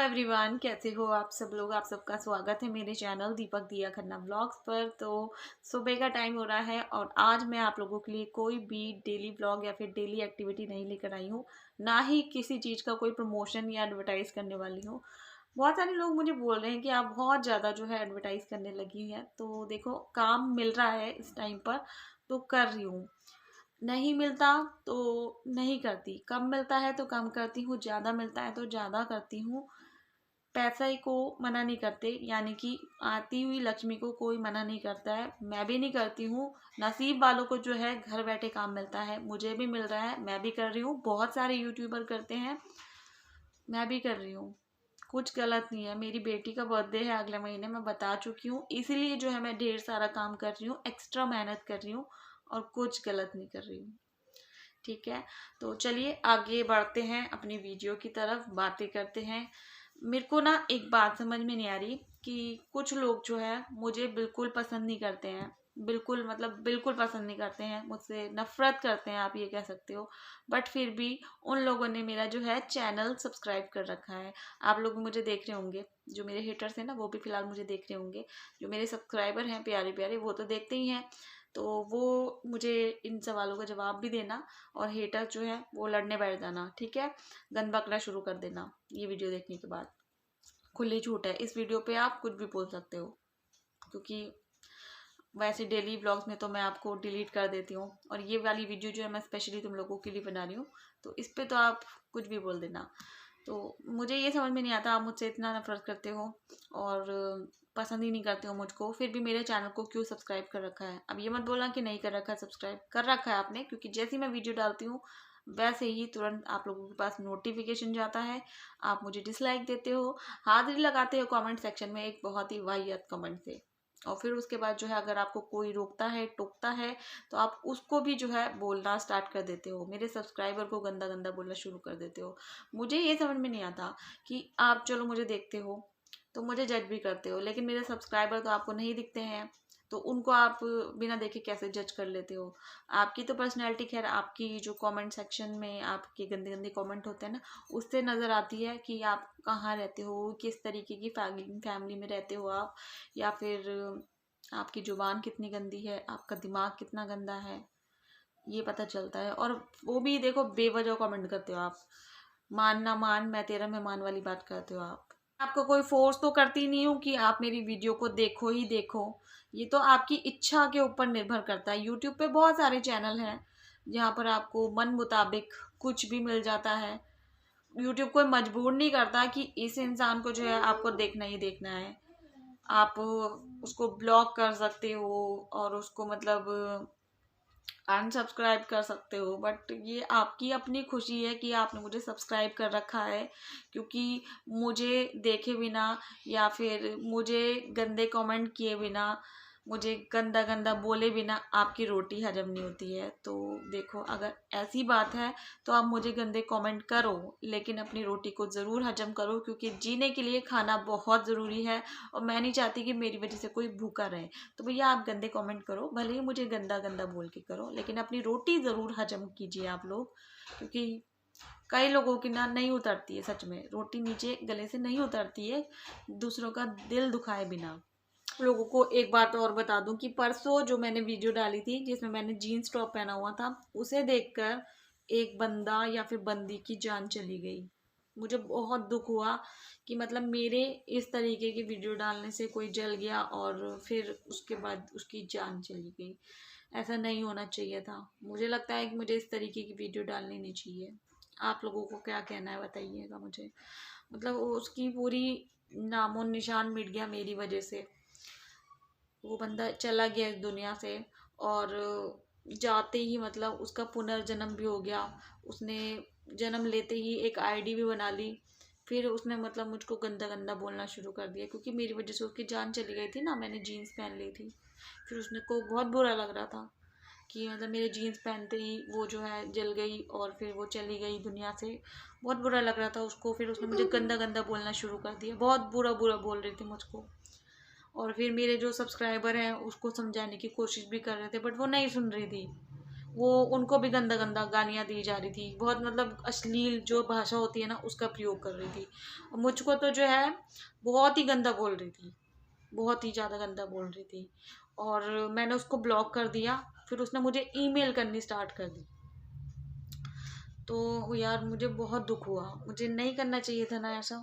Everyone, कैसे हो आप सब लोग। आप सबका स्वागत है मेरे चैनल दीपक दिया खन्ना व्लॉग्स पर। तो सुबह का टाइम हो रहा है और आज मैं आप लोगों के लिए कोई भी डेली व्लॉग या फिर डेली एक्टिविटी नहीं लेकर आई हूँ, ना ही किसी चीज़ का कोई प्रमोशन या एडवर्टाइज करने वाली हूँ। बहुत सारे लोग मुझे बोल रहे हैं कि आप बहुत ज़्यादा जो है एडवर्टाइज करने लगी हैं। तो देखो, काम मिल रहा है इस टाइम पर तो कर रही हूँ, नहीं मिलता तो नहीं करती। कम मिलता है तो कम करती हूँ, ज़्यादा मिलता है तो ज़्यादा करती हूँ। पैसा ही को मना नहीं करते, यानी कि आती हुई लक्ष्मी को कोई मना नहीं करता है। मैं भी नहीं करती हूँ। नसीब वालों को जो है घर बैठे काम मिलता है, मुझे भी मिल रहा है, मैं भी कर रही हूँ। बहुत सारे यूट्यूबर करते हैं, मैं भी कर रही हूँ। कुछ गलत नहीं है। मेरी बेटी का बर्थडे है अगले महीने, मैं बता चुकी हूँ, इसीलिए जो है मैं ढेर सारा काम कर रही हूँ, एक्स्ट्रा मेहनत कर रही हूँ और कुछ गलत नहीं कर रही हूँ। ठीक है, तो चलिए आगे बढ़ते हैं अपनी वीडियो की तरफ, बातें करते हैं। मेरे को ना एक बात समझ में नहीं आ रही कि कुछ लोग जो है मुझे बिल्कुल पसंद नहीं करते हैं। बिल्कुल मतलब बिल्कुल पसंद नहीं करते हैं, मुझसे नफरत करते हैं, आप ये कह सकते हो। बट फिर भी उन लोगों ने मेरा जो है चैनल सब्सक्राइब कर रखा है। आप लोग मुझे देख रहे होंगे, जो मेरे हेटर्स हैं ना वो भी फिलहाल मुझे देख रहे होंगे। जो मेरे सब्सक्राइबर हैं प्यारे प्यारे, वो तो देखते ही हैं। तो वो मुझे इन सवालों का जवाब भी देना, और हेटर जो है वो लड़ने बैठ जाना। ठीक है, गन बकना शुरू कर देना ये वीडियो देखने के बाद। खुली छूट है, इस वीडियो पे आप कुछ भी बोल सकते हो, क्योंकि वैसे डेली व्लॉग्स में तो मैं आपको डिलीट कर देती हूँ, और ये वाली वीडियो जो है मैं स्पेशली तुम लोगों के लिए बना रही हूँ, तो इस पे तो आप कुछ भी बोल देना। तो मुझे ये समझ में नहीं आता, आप मुझसे इतना नफरत करते हो और पसंद ही नहीं करते हो मुझको, फिर भी मेरे चैनल को क्यों सब्सक्राइब कर रखा है। अब ये मत बोलना कि नहीं कर रखा है, सब्सक्राइब कर रखा है आपने, क्योंकि जैसे ही मैं वीडियो डालती हूँ वैसे ही तुरंत आप लोगों के पास नोटिफिकेशन जाता है। आप मुझे डिसलाइक देते हो, हाजिरी लगाते हो कमेंट सेक्शन में एक बहुत ही वाहियात कमेंट से, और फिर उसके बाद जो है अगर आपको कोई रोकता है टोकता है तो आप उसको भी जो है बोलना स्टार्ट कर देते हो, मेरे सब्सक्राइबर को गंदा गंदा बोलना शुरू कर देते हो। मुझे ये समझ में नहीं आता कि आप चलो मुझे देखते हो तो मुझे जज भी करते हो, लेकिन मेरे सब्सक्राइबर तो आपको नहीं दिखते हैं, तो उनको आप बिना देखे कैसे जज कर लेते हो। आपकी तो पर्सनैलिटी खैर, आपकी जो कमेंट सेक्शन में आपके गंदे गंदे कमेंट होते हैं ना, उससे नज़र आती है कि आप कहाँ रहते हो, किस तरीके की फैमिली में रहते हो आप, या फिर आपकी जुबान कितनी गंदी है, आपका दिमाग कितना गंदा है, ये पता चलता है। और वो भी देखो, बेवजह कमेंट करते हो आप, मान ना मान मैं तेरा मेहमान वाली बात करते हो आप। आपको कोई फोर्स तो करती नहीं हूँ कि आप मेरी वीडियो को देखो ही देखो, ये तो आपकी इच्छा के ऊपर निर्भर करता है। यूट्यूब पे बहुत सारे चैनल हैं जहाँ पर आपको मन मुताबिक कुछ भी मिल जाता है। यूट्यूब कोई मजबूर नहीं करता कि इस इंसान को जो है आपको देखना ही देखना है। आप उसको ब्लॉक कर सकते हो और उसको मतलब अनसब्सक्राइब कर सकते हो, बट ये आपकी अपनी खुशी है कि आपने मुझे सब्सक्राइब कर रखा है, क्योंकि मुझे देखे बिना या फिर मुझे गंदे कमेंट किए बिना, मुझे गंदा गंदा बोले बिना आपकी रोटी हजम नहीं होती है। तो देखो, अगर ऐसी बात है तो आप मुझे गंदे कमेंट करो, लेकिन अपनी रोटी को ज़रूर हजम करो, क्योंकि जीने के लिए खाना बहुत ज़रूरी है और मैं नहीं चाहती कि मेरी वजह से कोई भूखा रहे। तो भैया आप गंदे कमेंट करो, भले ही मुझे गंदा गंदा बोल के करो, लेकिन अपनी रोटी ज़रूर हजम कीजिए आप लोग, क्योंकि कई लोगों की ना नहीं उतरती है, सच में रोटी नीचे गले से नहीं उतरती है दूसरों का दिल दुखाए बिना। लोगों को एक बात और बता दूं कि परसों जो मैंने वीडियो डाली थी जिसमें मैंने जीन्स टॉप पहना हुआ था, उसे देखकर एक बंदा या फिर बंदी की जान चली गई। मुझे बहुत दुख हुआ कि मतलब मेरे इस तरीके की वीडियो डालने से कोई जल गया और फिर उसके बाद उसकी जान चली गई। ऐसा नहीं होना चाहिए था। मुझे लगता है कि मुझे इस तरीके की वीडियो डालनी नहीं चाहिए। आप लोगों को क्या कहना है बताइएगा मुझे। मतलब उसकी पूरी नामो निशान मिट गया मेरी वजह से। वो बंदा चला गया इस दुनिया से, और जाते ही मतलब उसका पुनर्जन्म भी हो गया। उसने जन्म लेते ही एक आईडी भी बना ली, फिर उसने मतलब मुझको गंदा गंदा बोलना शुरू कर दिया, क्योंकि मेरी वजह से उसकी जान चली गई थी ना, मैंने जीन्स पहन ली थी। फिर उसने को बहुत बुरा लग रहा था कि मतलब मेरे जीन्स पहनते ही वो जो है जल गई और फिर वो चली गई दुनिया से। बहुत बुरा लग रहा था उसको, फिर उसने मुझे गंदा गंदा बोलना शुरू कर दिया, बहुत बुरा बुरा बोल रही थी मुझको। और फिर मेरे जो सब्सक्राइबर हैं उसको समझाने की कोशिश भी कर रहे थे, बट वो नहीं सुन रही थी। वो उनको भी गंदा गंदा गालियाँ दी जा रही थी, बहुत मतलब अश्लील जो भाषा होती है ना उसका प्रयोग कर रही थी। और मुझको तो जो है बहुत ही गंदा बोल रही थी, बहुत ही ज़्यादा गंदा बोल रही थी। और मैंने उसको ब्लॉक कर दिया, फिर उसने मुझे ईमेल करनी स्टार्ट कर दी। तो यार मुझे बहुत दुख हुआ, मुझे नहीं करना चाहिए था ना ऐसा।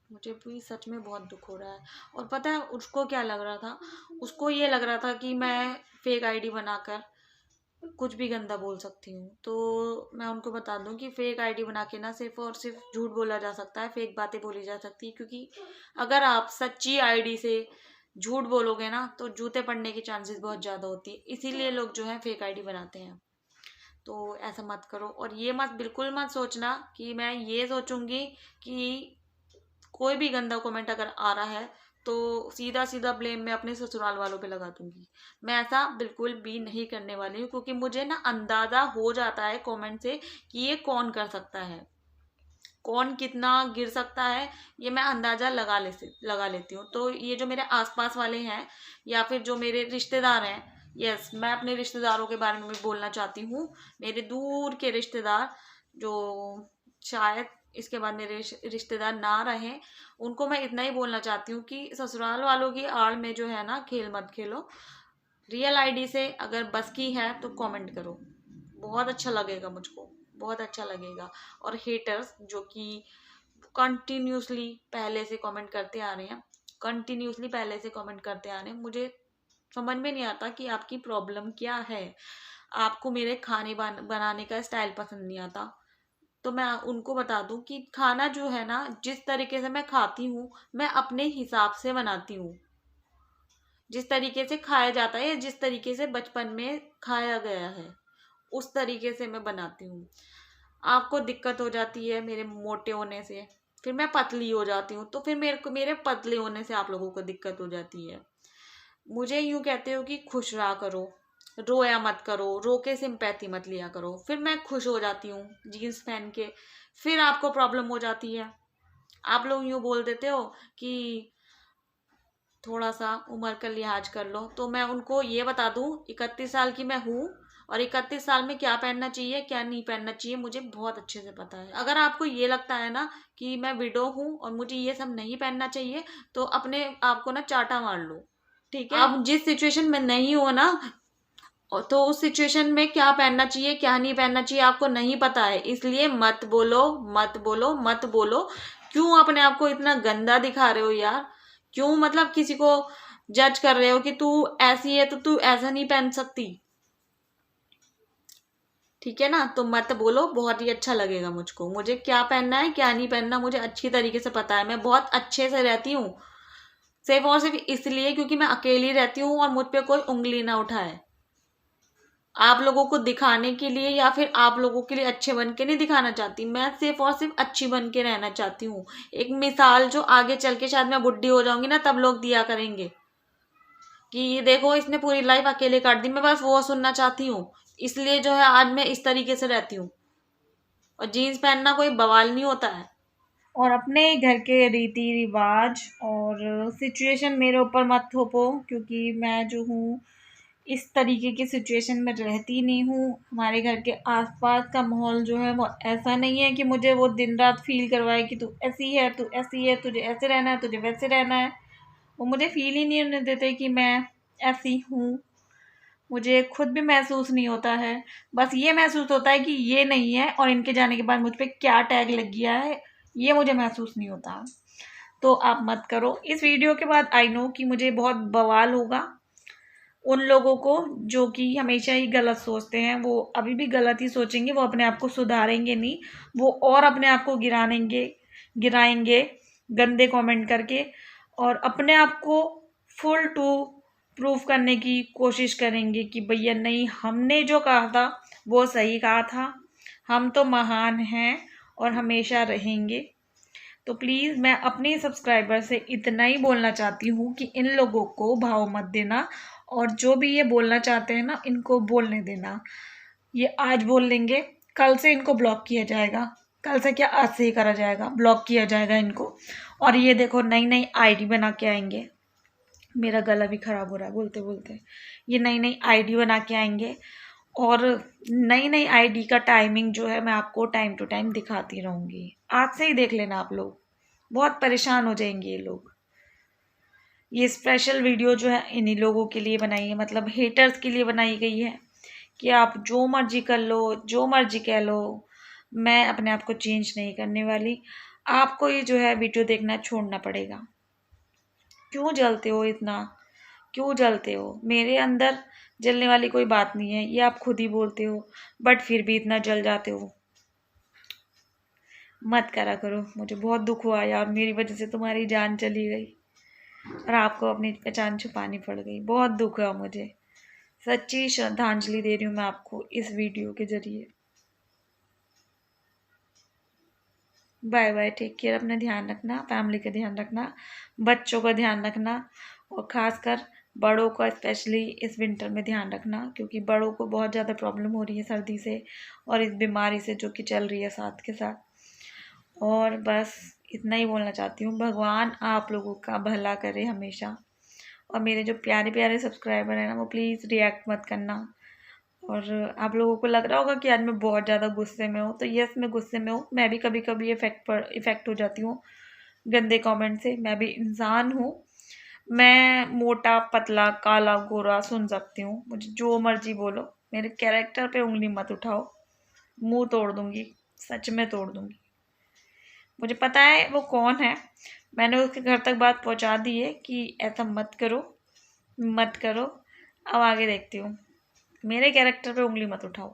मुझे भी सच में बहुत दुख हो रहा है। और पता है उसको क्या लग रहा था, उसको ये लग रहा था कि मैं फेक आईडी बनाकर कुछ भी गंदा बोल सकती हूँ। तो मैं उनको बता दूं कि फेक आईडी बना के ना सिर्फ और सिर्फ झूठ बोला जा सकता है, फेक बातें बोली जा सकती है। क्योंकि अगर आप सच्ची आईडी से झूठ बोलोगे ना तो जूते पड़ने की चांसेस बहुत ज़्यादा होती है, इसीलिए लोग जो है फेक आईडी बनाते हैं। तो ऐसा मत करो। और ये मत बिल्कुल मत सोचना कि मैं ये सोचूंगी कि कोई भी गंदा कमेंट अगर आ रहा है तो सीधा सीधा ब्लेम मैं अपने ससुराल वालों पे लगा दूंगी। मैं ऐसा बिल्कुल भी नहीं करने वाली हूँ, क्योंकि मुझे ना अंदाजा हो जाता है कमेंट से कि ये कौन कर सकता है, कौन कितना गिर सकता है, ये मैं अंदाजा लगा लेती हूँ। तो ये जो मेरे आसपास वाले हैं या फिर जो मेरे रिश्तेदार हैं, यस मैं अपने रिश्तेदारों के बारे में भी बोलना चाहती हूँ। मेरे दूर के रिश्तेदार जो शायद इसके बाद मेरे रिश्तेदार ना रहें, उनको मैं इतना ही बोलना चाहती हूँ कि ससुराल वालों की आड़ में जो है ना खेल मत खेलो। रियल आईडी से अगर बस की है तो कमेंट करो, बहुत अच्छा लगेगा मुझको, बहुत अच्छा लगेगा। और हेटर्स जो कि कंटिन्यूसली पहले से कमेंट करते आ रहे हैं, कंटिन्यूसली पहले से कमेंट करते आ रहे हैं, मुझे समझ में नहीं आता कि आपकी प्रॉब्लम क्या है। आपको मेरे खाने बनाने का स्टाइल पसंद नहीं आता, तो मैं उनको बता दूं कि खाना जो है ना जिस तरीके से मैं खाती हूँ मैं अपने हिसाब से बनाती हूँ। जिस तरीके से खाया जाता है या जिस तरीके से बचपन में खाया गया है उस तरीके से मैं बनाती हूँ। आपको दिक्कत हो जाती है मेरे मोटे होने से, फिर मैं पतली हो जाती हूँ, तो फिर मेरे पतले होने से आप लोगों को दिक्कत हो जाती है। मुझे यूं कहते हो कि खुश रहा करो, रोया मत करो, रो के सिंपैथी मत लिया करो, फिर मैं खुश हो जाती हूँ जीन्स पहन के, फिर आपको प्रॉब्लम हो जाती है। आप लोग यूं बोल देते हो कि थोड़ा सा उम्र का लिहाज कर लो। तो मैं उनको ये बता दूं 31 साल की मैं हूँ, और 31 साल में क्या पहनना चाहिए क्या नहीं पहनना चाहिए मुझे बहुत अच्छे से पता है। अगर आपको ये लगता है ना कि मैं विडो हूँ और मुझे ये सब नहीं पहनना चाहिए, तो अपने आप को ना चाटा मार लो, ठीक है। आप जिस सिचुएशन में नहीं हो ना, तो उस सिचुएशन में क्या पहनना चाहिए क्या नहीं पहनना चाहिए आपको नहीं पता है, इसलिए मत बोलो मत बोलो मत बोलो। क्यों अपने आप को इतना गंदा दिखा रहे हो यार? क्यों मतलब किसी को जज कर रहे हो कि तू ऐसी है तो तू ऐसा नहीं पहन सकती? ठीक है ना, तो मत बोलो, बहुत ही अच्छा लगेगा मुझको। मुझे क्या पहनना है क्या नहीं पहनना मुझे अच्छी तरीके से पता है, मैं बहुत अच्छे से रहती हूँ। सिर्फ और सिर्फ इसलिए क्योंकि मैं अकेली रहती हूँ और मुझ पे कोई उंगली ना उठाए। आप लोगों को दिखाने के लिए या फिर आप लोगों के लिए अच्छे बन के नहीं दिखाना चाहती, मैं सिर्फ और सिर्फ अच्छी बन के रहना चाहती हूँ। एक मिसाल जो आगे चल के शायद मैं बुढ़ी हो जाऊंगी ना तब लोग दिया करेंगे कि ये देखो इसने पूरी लाइफ अकेले काट दी, मैं बस वो सुनना चाहती हूँ। इसलिए जो है आज मैं इस तरीके से रहती हूँ। और जीन्स पहनना कोई बवाल नहीं होता है। और अपने घर के रीति रिवाज और सिचुएशन मेरे ऊपर मत थोपो, क्योंकि मैं जो हूँ इस तरीके की सिचुएशन में रहती नहीं हूँ। हमारे घर के आसपास का माहौल जो है वो ऐसा नहीं है कि मुझे वो दिन रात फील करवाए कि तू ऐसी है तू ऐसी है, तुझे ऐसे रहना है तुझे वैसे रहना है। वो मुझे फील ही नहीं होने देते कि मैं ऐसी हूँ। मुझे खुद भी महसूस नहीं होता है, बस ये महसूस होता है कि ये नहीं है और इनके जाने के बाद मुझ पे क्या टैग लग गया है, ये मुझे महसूस नहीं होता। तो आप मत करो। इस वीडियो के बाद आई नो कि मुझे बहुत बवाल होगा। उन लोगों को जो कि हमेशा ही गलत सोचते हैं वो अभी भी गलत ही सोचेंगे, वो अपने आप को सुधारेंगे नहीं, वो और अपने आप को गिराएंगे गंदे कमेंट करके, और अपने आप को फुल टू प्रूफ करने की कोशिश करेंगे कि भैया नहीं हमने जो कहा था वो सही कहा था, हम तो महान हैं और हमेशा रहेंगे। तो प्लीज़ मैं अपने सब्सक्राइबर से इतना ही बोलना चाहती हूँ कि इन लोगों को भाव मत देना, और जो भी ये बोलना चाहते हैं ना इनको बोलने देना। ये आज बोल लेंगे, कल से इनको ब्लॉक किया जाएगा, कल से क्या आज से ही करा जाएगा, ब्लॉक किया जाएगा इनको। और ये देखो नई नई आईडी बना के आएंगे, मेरा गला भी ख़राब हो रहा है बोलते बोलते। ये नई नई आईडी बना के आएंगे और नई नई आईडी का टाइमिंग जो है मैं आपको टाइम टू टाइम दिखाती रहूँगी। आज से ही देख लेना आप लोग, बहुत परेशान हो जाएंगे ये लोग। ये स्पेशल वीडियो जो है इन्हीं लोगों के लिए बनाई है, मतलब हेटर्स के लिए बनाई गई है कि आप जो मर्जी कर लो, जो मर्जी कह लो, मैं अपने आप को चेंज नहीं करने वाली। आपको ये जो है वीडियो देखना छोड़ना पड़ेगा। क्यों जलते हो इतना, क्यों जलते हो? मेरे अंदर जलने वाली कोई बात नहीं है, ये आप खुद ही बोलते हो, बट फिर भी इतना जल जाते हो। मत करा करो, मुझे बहुत दुख हुआ यार, मेरी वजह से तुम्हारी जान चली गई और आपको अपनी पहचान छुपानी पड़ गई। बहुत दुख हुआ मुझे, सच्ची श्रद्धांजलि दे रही हूँ मैं आपको इस वीडियो के जरिए। बाय बाय, टेक केयर, अपना ध्यान रखना, फैमिली का ध्यान रखना, बच्चों का ध्यान रखना, और ख़ासकर बड़ों का स्पेशली इस विंटर में ध्यान रखना, क्योंकि बड़ों को बहुत ज़्यादा प्रॉब्लम हो रही है सर्दी से और इस बीमारी से जो कि चल रही है साथ के साथ। और बस इतना ही बोलना चाहती हूँ, भगवान आप लोगों का भला करे हमेशा। और मेरे जो प्यारे प्यारे सब्सक्राइबर हैं ना, वो प्लीज़ रिएक्ट मत करना। और आप लोगों को लग रहा होगा कि आज मैं बहुत ज़्यादा गुस्से में हूँ, तो यस मैं गुस्से में हूँ, मैं भी कभी कभी इफ़ेक्ट हो जाती हूँ गंदे कमेंट से। मैं भी इंसान हूँ, मैं मोटा पतला काला गोरा सुन सकती हूँ, मुझे जो मर्जी बोलो, मेरे कैरेक्टर पे उंगली मत उठाओ, मुंह तोड़ दूंगी, सच में तोड़ दूंगी। मुझे पता है वो कौन है, मैंने उसके घर तक बात पहुंचा दी है कि ऐसा मत करो, मत करो। अब आगे देखती हूँ, मेरे कैरेक्टर पे उंगली मत उठाओ।